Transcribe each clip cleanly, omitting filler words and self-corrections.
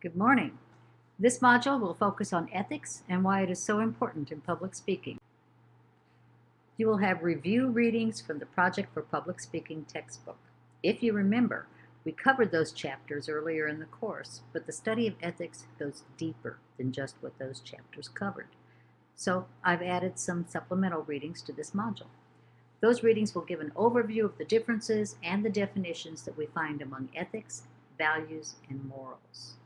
Good morning. This module will focus on ethics and why it is so important in public speaking. You will have review readings from the Project for Public Speaking textbook. If you remember, we covered those chapters earlier in the course, but the study of ethics goes deeper than just what those chapters covered. So I've added some supplemental readings to this module. Those readings will give an overview of the differences and the definitions that we find among ethics, values, and morals.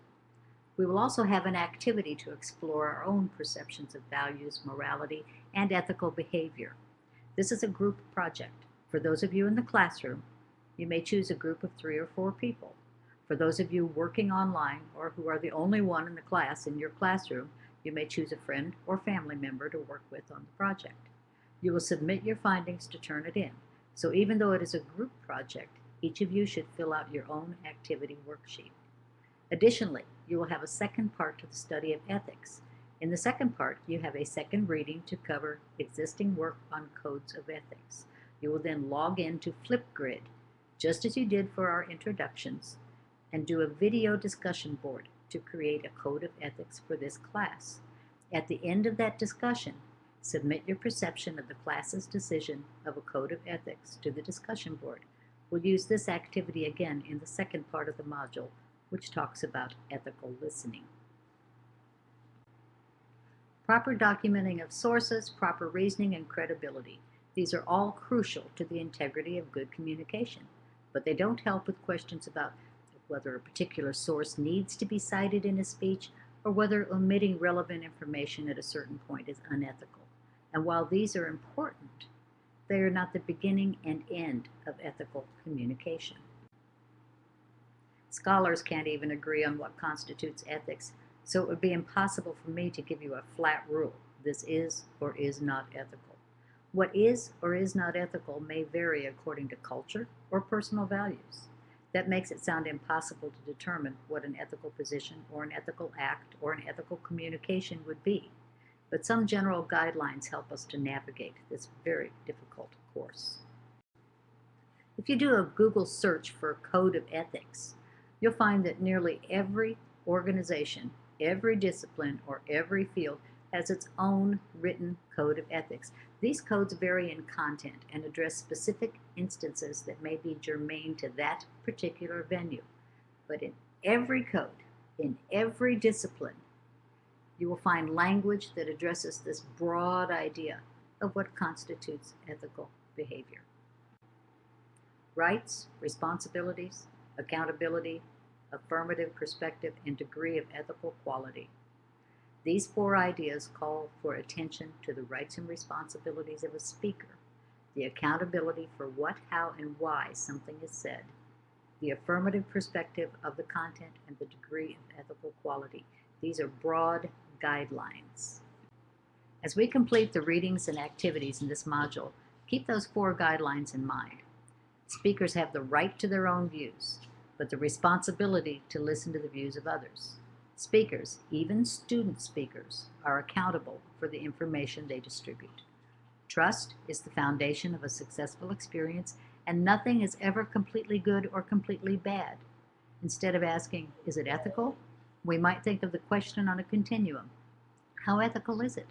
We will also have an activity to explore our own perceptions of values, morality, and ethical behavior. This is a group project. For those of you in the classroom, you may choose a group of 3 or 4 people. For those of you working online or who are the only one in the class in your classroom, you may choose a friend or family member to work with on the project. You will submit your findings to turn it in. So even though it is a group project, each of you should fill out your own activity worksheet. Additionally, you will have a second part to the study of ethics. In the second part, you have a second reading to cover existing work on codes of ethics. You will then log in to Flipgrid, just as you did for our introductions, and do a video discussion board to create a code of ethics for this class. At the end of that discussion, submit your perception of the class's decision of a code of ethics to the discussion board. We'll use this activity again in the second part of the module, which talks about ethical listening. Proper documenting of sources, proper reasoning, and credibility. These are all crucial to the integrity of good communication, but they don't help with questions about whether a particular source needs to be cited in a speech or whether omitting relevant information at a certain point is unethical. And while these are important, they are not the beginning and end of ethical communication. Scholars can't even agree on what constitutes ethics, so it would be impossible for me to give you a flat rule. This is or is not ethical. What is or is not ethical may vary according to culture or personal values. That makes it sound impossible to determine what an ethical position or an ethical act or an ethical communication would be. But some general guidelines help us to navigate this very difficult course. If you do a Google search for a code of ethics, you'll find that nearly every organization, every discipline, or every field has its own written code of ethics. These codes vary in content and address specific instances that may be germane to that particular venue. But in every code, in every discipline, you will find language that addresses this broad idea of what constitutes ethical behavior. Rights, responsibilities, accountability, affirmative perspective, and degree of ethical quality. These 4 ideas call for attention to the rights and responsibilities of a speaker, the accountability for what, how, and why something is said, the affirmative perspective of the content, and the degree of ethical quality. These are broad guidelines. As we complete the readings and activities in this module, keep those 4 guidelines in mind. Speakers have the right to their own views, but the responsibility to listen to the views of others. Speakers, even student speakers, are accountable for the information they distribute. Trust is the foundation of a successful experience, and nothing is ever completely good or completely bad. Instead of asking, is it ethical? We might think of the question on a continuum. How ethical is it?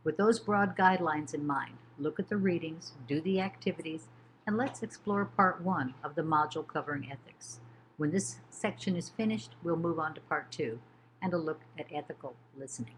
With those broad guidelines in mind, look at the readings, do the activities, and let's explore part 1 of the module covering ethics. When this section is finished, we'll move on to part 2 and a look at ethical listening.